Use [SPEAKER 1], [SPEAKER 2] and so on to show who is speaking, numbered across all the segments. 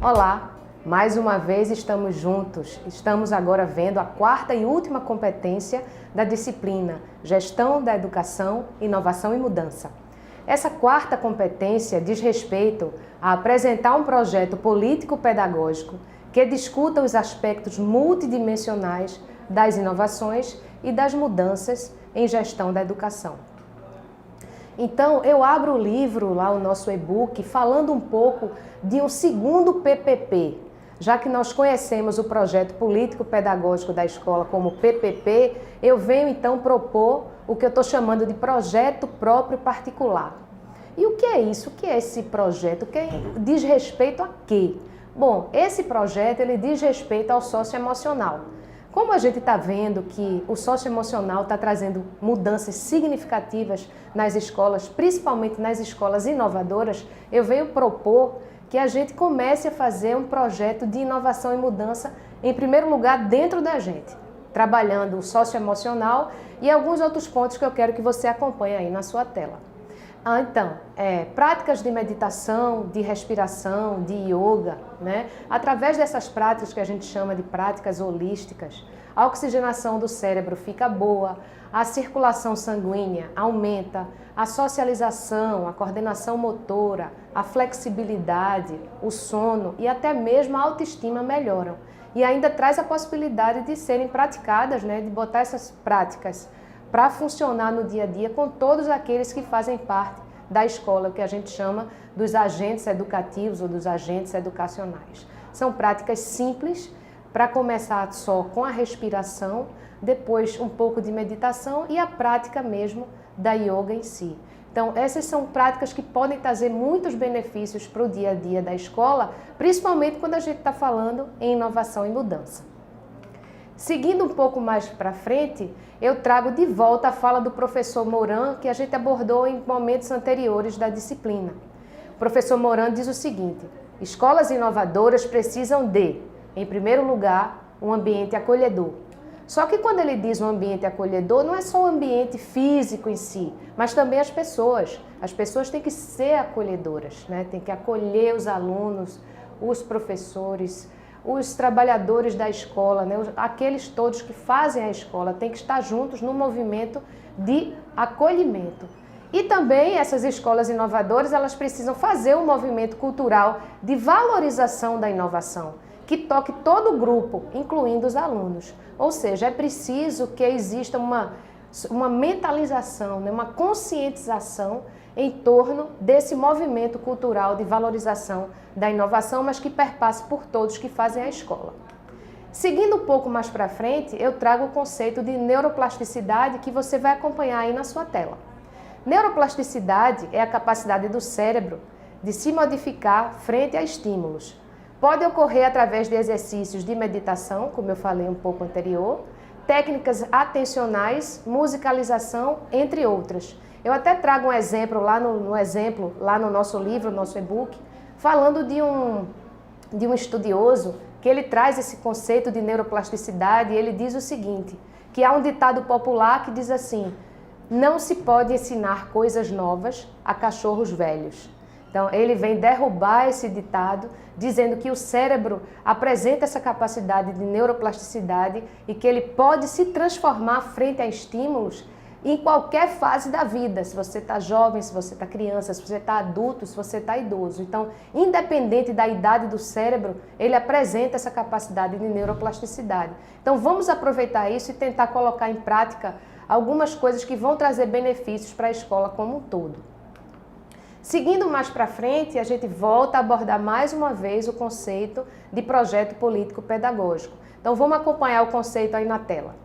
[SPEAKER 1] Olá, mais uma vez estamos juntos. Estamos agora vendo a quarta e última competência da disciplina Gestão da Educação, Inovação e Mudança. Essa quarta competência diz respeito a apresentar um projeto político-pedagógico que discuta os aspectos multidimensionais das inovações e das mudanças em gestão da educação. Então, eu abro o livro, lá o nosso e-book, falando um pouco de um segundo PPP. Já que nós conhecemos o projeto político-pedagógico da escola como PPP, eu venho então propor o que eu estou chamando de projeto próprio particular. E o que é isso? O que é esse projeto? Diz respeito a quê? Bom, esse projeto ele diz respeito ao socioemocional. Como a gente está vendo que o socioemocional está trazendo mudanças significativas nas escolas, principalmente nas escolas inovadoras, eu venho propor que a gente comece a fazer um projeto de inovação e mudança, em primeiro lugar, dentro da gente, trabalhando o socioemocional e alguns outros pontos que eu quero que você acompanhe aí na sua tela. Então, práticas de meditação, de respiração, de yoga, né? Através dessas práticas que a gente chama de práticas holísticas, a oxigenação do cérebro fica boa, a circulação sanguínea aumenta, a socialização, a coordenação motora, a flexibilidade, o sono e até mesmo a autoestima melhoram. E ainda traz a possibilidade de serem praticadas, né? De botar essas práticas para funcionar no dia a dia com todos aqueles que fazem parte da escola, que a gente chama dos agentes educativos ou dos agentes educacionais. São práticas simples, para começar só com a respiração, depois um pouco de meditação e a prática mesmo da yoga em si. Então, essas são práticas que podem trazer muitos benefícios para o dia a dia da escola, principalmente quando a gente está falando em inovação e mudança. Seguindo um pouco mais para frente, eu trago de volta a fala do professor Moran, que a gente abordou em momentos anteriores da disciplina. O professor Moran diz o seguinte: escolas inovadoras precisam de, em primeiro lugar, um ambiente acolhedor. Só que quando ele diz um ambiente acolhedor, não é só o ambiente físico em si, mas também as pessoas. As pessoas têm que ser acolhedoras, né? Tem que acolher os alunos, os professores, os trabalhadores da escola, né? Aqueles todos que fazem a escola, têm que estar juntos no movimento de acolhimento. E também essas escolas inovadoras, elas precisam fazer um movimento cultural de valorização da inovação, que toque todo o grupo, incluindo os alunos. Ou seja, é preciso que exista uma mentalização, né? Uma conscientização em torno desse movimento cultural de valorização da inovação, mas que perpasse por todos que fazem a escola. Seguindo um pouco mais para frente, eu trago o conceito de neuroplasticidade que você vai acompanhar aí na sua tela. Neuroplasticidade é a capacidade do cérebro de se modificar frente a estímulos. Pode ocorrer através de exercícios de meditação, como eu falei um pouco anterior, técnicas atencionais, musicalização, entre outras. Eu até trago um exemplo lá no nosso livro, nosso e-book, falando de um estudioso que ele traz esse conceito de neuroplasticidade e ele diz o seguinte, que há um ditado popular que diz assim: não se pode ensinar coisas novas a cachorros velhos. Então, ele vem derrubar esse ditado, dizendo que o cérebro apresenta essa capacidade de neuroplasticidade e que ele pode se transformar frente a estímulos em qualquer fase da vida, se você está jovem, se você está criança, se você está adulto, se você está idoso. Então, independente da idade do cérebro, ele apresenta essa capacidade de neuroplasticidade. Então, vamos aproveitar isso e tentar colocar em prática algumas coisas que vão trazer benefícios para a escola como um todo. Seguindo mais para frente, a gente volta a abordar mais uma vez o conceito de projeto político-pedagógico. Então, vamos acompanhar o conceito aí na tela.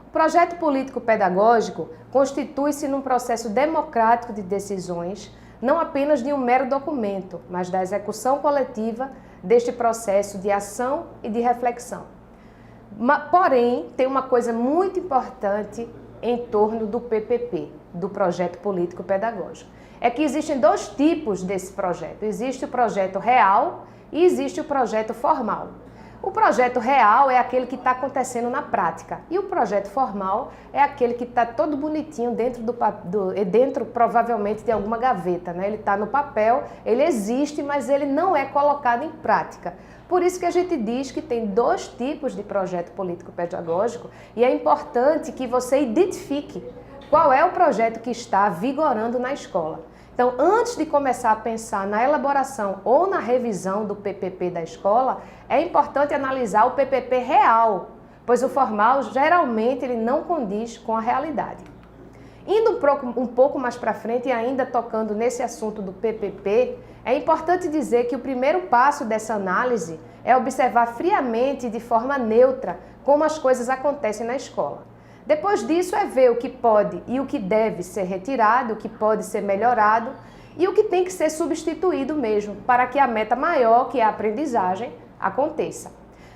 [SPEAKER 1] O projeto político-pedagógico constitui-se num processo democrático de decisões, não apenas de um mero documento, mas da execução coletiva deste processo de ação e de reflexão. Porém, tem uma coisa muito importante em torno do PPP, do projeto político-pedagógico. É que existem dois tipos desse projeto. Existe o projeto real e existe o projeto formal. O projeto real é aquele que está acontecendo na prática e o projeto formal é aquele que está todo bonitinho dentro provavelmente de alguma gaveta, né? Ele está no papel, ele existe, mas ele não é colocado em prática. Por isso que a gente diz que tem dois tipos de projeto político-pedagógico e é importante que você identifique qual é o projeto que está vigorando na escola. Então, antes de começar a pensar na elaboração ou na revisão do PPP da escola, é importante analisar o PPP real, pois o formal geralmente ele não condiz com a realidade. Indo um pouco mais para frente e ainda tocando nesse assunto do PPP, é importante dizer que o primeiro passo dessa análise é observar friamente e de forma neutra como as coisas acontecem na escola. Depois disso é ver o que pode e o que deve ser retirado, o que pode ser melhorado e o que tem que ser substituído mesmo, para que a meta maior, que é a aprendizagem, aconteça.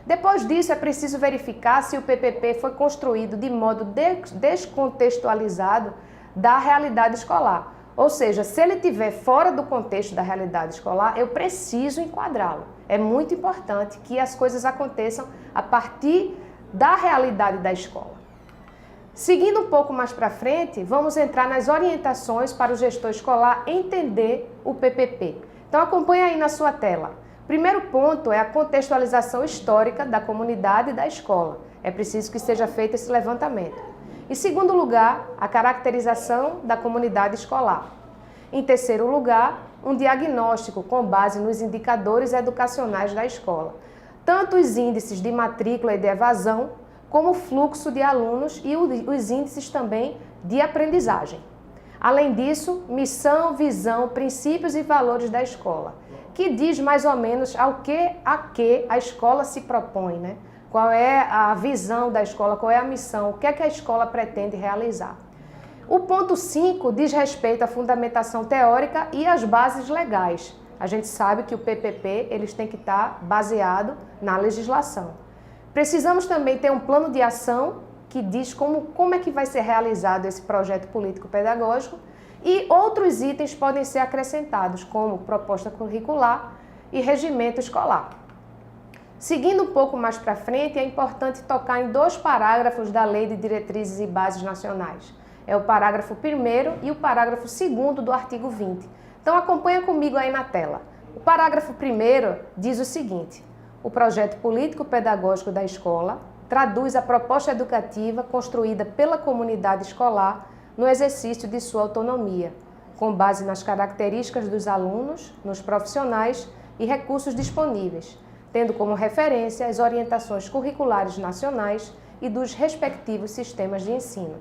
[SPEAKER 1] Depois disso é preciso verificar se o PPP foi construído de modo descontextualizado da realidade escolar. Ou seja, se ele estiver fora do contexto da realidade escolar, eu preciso enquadrá-lo. É muito importante que as coisas aconteçam a partir da realidade da escola. Seguindo um pouco mais para frente, vamos entrar nas orientações para o gestor escolar entender o PPP. Então acompanhe aí na sua tela. Primeiro ponto é a contextualização histórica da comunidade e da escola. É preciso que seja feito esse levantamento. Em segundo lugar, a caracterização da comunidade escolar. Em terceiro lugar, um diagnóstico com base nos indicadores educacionais da escola. Tanto os índices de matrícula e de evasão, como o fluxo de alunos e os índices também de aprendizagem. Além disso, missão, visão, princípios e valores da escola, que diz mais ou menos a que a escola se propõe, né? Qual é a visão da escola, qual é a missão, o que é que a escola pretende realizar. O ponto 5 diz respeito à fundamentação teórica e às bases legais. A gente sabe que o PPP eles têm que estar baseado na legislação. Precisamos também ter um plano de ação que diz como é que vai ser realizado esse projeto político-pedagógico e outros itens podem ser acrescentados, como proposta curricular e regimento escolar. Seguindo um pouco mais para frente, é importante tocar em dois parágrafos da Lei de Diretrizes e Bases Nacionais. É o parágrafo 1º e o parágrafo 2º do artigo 20. Então acompanha comigo aí na tela. O parágrafo 1º diz o seguinte: o projeto político-pedagógico da escola traduz a proposta educativa construída pela comunidade escolar no exercício de sua autonomia, com base nas características dos alunos, nos profissionais e recursos disponíveis, tendo como referência as orientações curriculares nacionais e dos respectivos sistemas de ensino.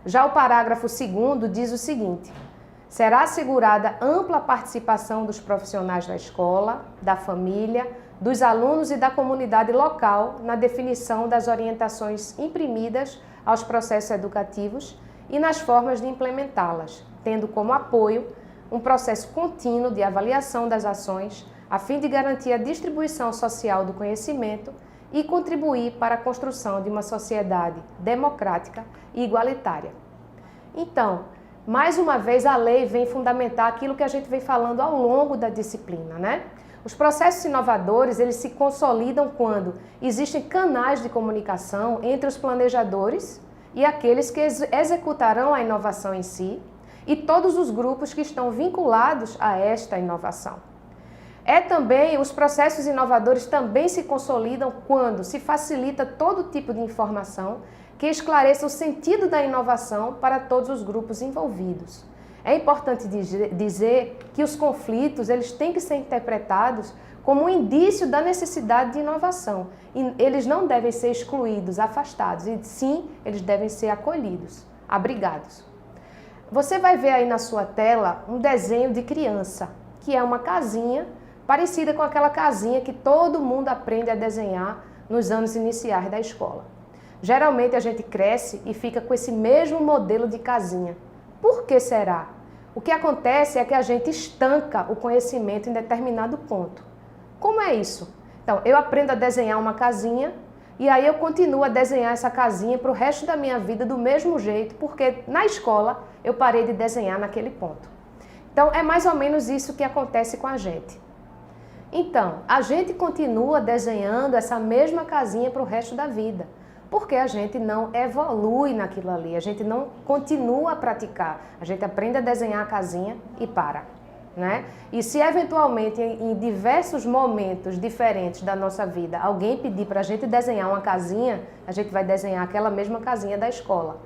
[SPEAKER 1] Já o parágrafo 2º diz o seguinte: será assegurada ampla participação dos profissionais da escola, da família, dos alunos e da comunidade local na definição das orientações imprimidas aos processos educativos e nas formas de implementá-las, tendo como apoio um processo contínuo de avaliação das ações, a fim de garantir a distribuição social do conhecimento e contribuir para a construção de uma sociedade democrática e igualitária. Então, mais uma vez, a lei vem fundamentar aquilo que a gente vem falando ao longo da disciplina, né? Os processos inovadores, eles se consolidam quando existem canais de comunicação entre os planejadores e aqueles que executarão a inovação em si e todos os grupos que estão vinculados a esta inovação. Os processos inovadores também se consolidam quando se facilita todo tipo de informação que esclareça o sentido da inovação para todos os grupos envolvidos. É importante dizer que os conflitos eles têm que ser interpretados como um indício da necessidade de inovação. E eles não devem ser excluídos, afastados, e sim, eles devem ser acolhidos, abrigados. Você vai ver aí na sua tela um desenho de criança, que é uma casinha parecida com aquela casinha que todo mundo aprende a desenhar nos anos iniciais da escola. Geralmente a gente cresce e fica com esse mesmo modelo de casinha. Por que será? O que acontece é que a gente estanca o conhecimento em determinado ponto. Como é isso? Então, eu aprendo a desenhar uma casinha e aí eu continuo a desenhar essa casinha para o resto da minha vida do mesmo jeito, porque na escola eu parei de desenhar naquele ponto. Então, é mais ou menos isso que acontece com a gente. Então, a gente continua desenhando essa mesma casinha para o resto da vida, porque a gente não evolui naquilo ali, a gente não continua a praticar, a gente aprende a desenhar a casinha e para, né? E se eventualmente em diversos momentos diferentes da nossa vida alguém pedir para a gente desenhar uma casinha, a gente vai desenhar aquela mesma casinha da escola.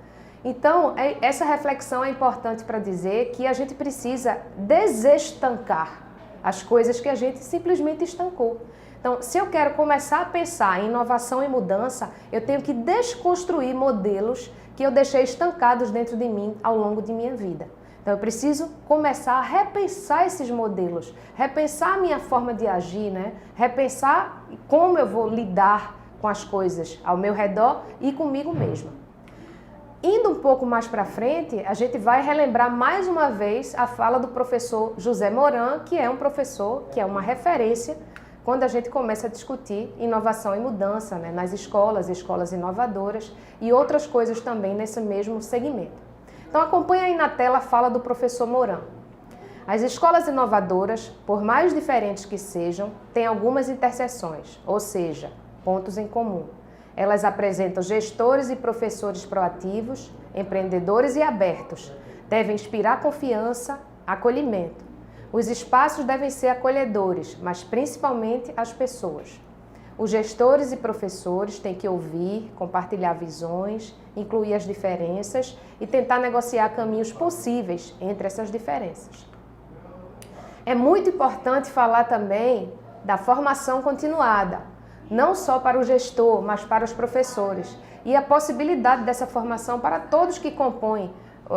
[SPEAKER 1] Então, essa reflexão é importante para dizer que a gente precisa desestancar as coisas que a gente simplesmente estancou. Então, se eu quero começar a pensar em inovação e mudança, eu tenho que desconstruir modelos que eu deixei estancados dentro de mim ao longo de minha vida. Então, eu preciso começar a repensar esses modelos, repensar a minha forma de agir, né? Repensar como eu vou lidar com as coisas ao meu redor e comigo mesma. Indo um pouco mais para frente, a gente vai relembrar mais uma vez a fala do professor José Moran, que é um professor, que é uma referência quando a gente começa a discutir inovação e mudança, né, nas escolas inovadoras e outras coisas também nesse mesmo segmento. Então acompanha aí na tela a fala do professor Moran. As escolas inovadoras, por mais diferentes que sejam, têm algumas interseções, ou seja, pontos em comum. Elas apresentam gestores e professores proativos, empreendedores e abertos. Devem inspirar confiança, acolhimento. Os espaços devem ser acolhedores, mas principalmente as pessoas. Os gestores e professores têm que ouvir, compartilhar visões, incluir as diferenças e tentar negociar caminhos possíveis entre essas diferenças. É muito importante falar também da formação continuada, não só para o gestor, mas para os professores, e a possibilidade dessa formação para todos que compõem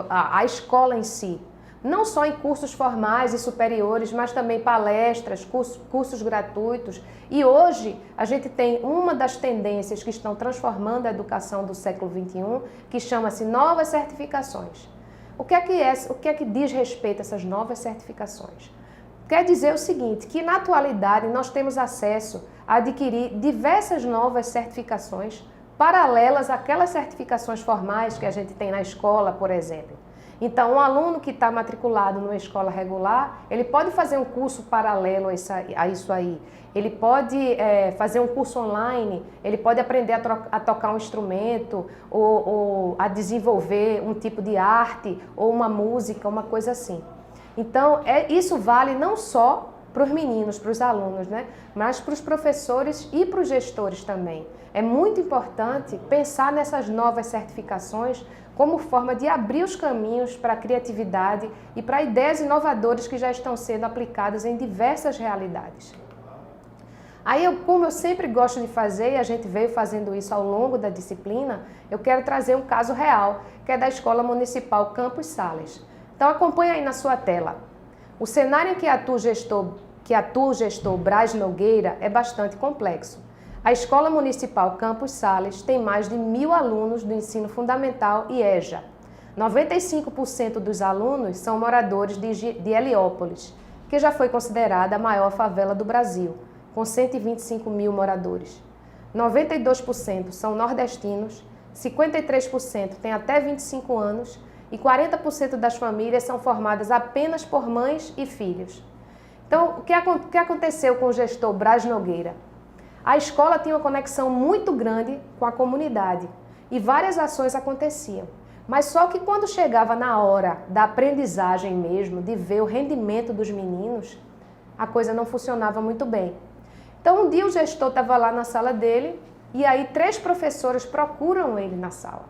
[SPEAKER 1] a escola em si, não só em cursos formais e superiores, mas também palestras, cursos gratuitos. E hoje a gente tem uma das tendências que estão transformando a educação do século XXI, que chama-se novas certificações. O que é que diz respeito a essas novas certificações? Quer dizer o seguinte, que na atualidade nós temos acesso a adquirir diversas novas certificações paralelas àquelas certificações formais que a gente tem na escola, por exemplo. Então, um aluno que está matriculado numa escola regular, ele pode fazer um curso paralelo a isso aí. Ele pode fazer um curso online, ele pode aprender a tocar um instrumento ou a desenvolver um tipo de arte ou uma música, uma coisa assim. Então, isso vale não só para os meninos, para os alunos, né? Mas para os professores e para os gestores também. É muito importante pensar nessas novas certificações como forma de abrir os caminhos para a criatividade e para ideias inovadoras que já estão sendo aplicadas em diversas realidades. Aí, como eu sempre gosto de fazer, e a gente veio fazendo isso ao longo da disciplina, eu quero trazer um caso real, que é da Escola Municipal Campos Sales. Então, acompanha aí na sua tela. O cenário em que atua o gestor Braz Nogueira é bastante complexo. A Escola Municipal Campos Sales tem mais de 1.000 alunos do ensino fundamental e EJA. 95% dos alunos são moradores de Heliópolis, que já foi considerada a maior favela do Brasil, com 125 mil moradores. 92% são nordestinos, 53% têm até 25 anos e 40% das famílias são formadas apenas por mães e filhos. Então, o que aconteceu com o gestor Braz Nogueira? A escola tinha uma conexão muito grande com a comunidade e várias ações aconteciam. Mas só que quando chegava na hora da aprendizagem mesmo, de ver o rendimento dos meninos, a coisa não funcionava muito bem. Então, um dia o gestor estava lá na sala dele e aí 3 professores procuram ele na sala.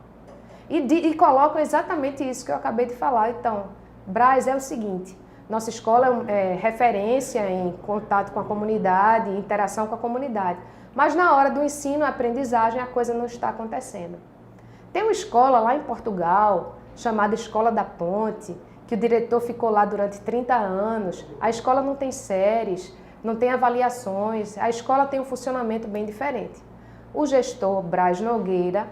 [SPEAKER 1] E colocam exatamente isso que eu acabei de falar. Então, Braz, é o seguinte, nossa escola é referência em contato com a comunidade, interação com a comunidade. Mas na hora do ensino e aprendizagem a coisa não está acontecendo. Tem uma escola lá em Portugal, chamada Escola da Ponte, que o diretor ficou lá durante 30 anos. A escola não tem séries, não tem avaliações, a escola tem um funcionamento bem diferente. O gestor Braz Nogueira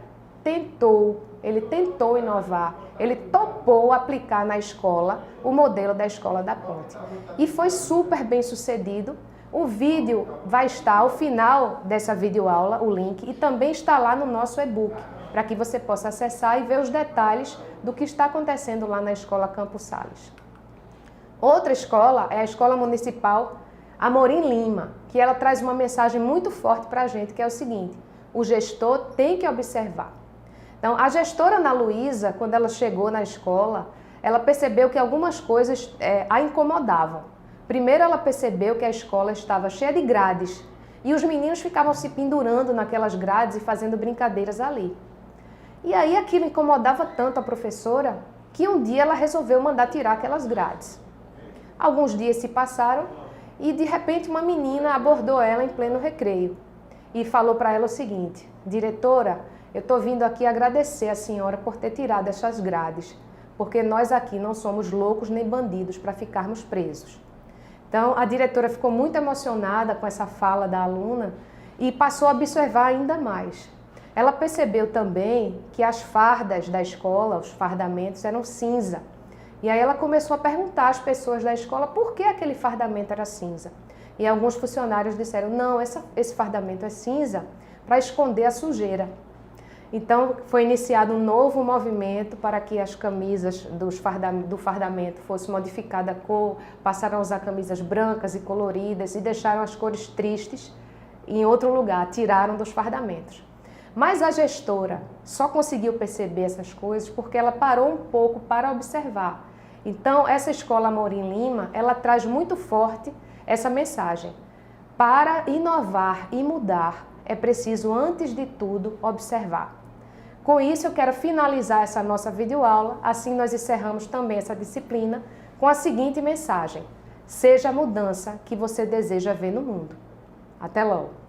[SPEAKER 1] ele tentou inovar, ele topou aplicar na escola o modelo da Escola da Ponte. E foi super bem sucedido. O vídeo vai estar ao final dessa videoaula, o link, e também está lá no nosso e-book, para que você possa acessar e ver os detalhes do que está acontecendo lá na Escola Campos Sales. Outra escola é a Escola Municipal Amorim Lima, que ela traz uma mensagem muito forte para a gente, que é o seguinte: o gestor tem que observar. Então, a gestora Ana Luísa, quando ela chegou na escola, ela percebeu que algumas coisas a incomodavam. Primeiro, ela percebeu que a escola estava cheia de grades e os meninos ficavam se pendurando naquelas grades e fazendo brincadeiras ali. E aí aquilo incomodava tanto a professora que um dia ela resolveu mandar tirar aquelas grades. Alguns dias se passaram e de repente uma menina abordou ela em pleno recreio e falou para ela o seguinte: diretora, eu estou vindo aqui agradecer a senhora por ter tirado essas grades, porque nós aqui não somos loucos nem bandidos para ficarmos presos. Então a diretora ficou muito emocionada com essa fala da aluna e passou a observar ainda mais. Ela percebeu também que as fardas da escola, os fardamentos, eram cinza. E aí ela começou a perguntar às pessoas da escola por que aquele fardamento era cinza. E alguns funcionários disseram: não, esse fardamento é cinza para esconder a sujeira. Então foi iniciado um novo movimento para que as camisas do fardamento fossem modificadas a cor, passaram a usar camisas brancas e coloridas e deixaram as cores tristes em outro lugar, tiraram dos fardamentos. Mas a gestora só conseguiu perceber essas coisas porque ela parou um pouco para observar. Então, essa escola Amorim Lima, ela traz muito forte essa mensagem. Para inovar e mudar, é preciso, antes de tudo, observar. Com isso, eu quero finalizar essa nossa videoaula, assim nós encerramos também essa disciplina com a seguinte mensagem: seja a mudança que você deseja ver no mundo. Até logo!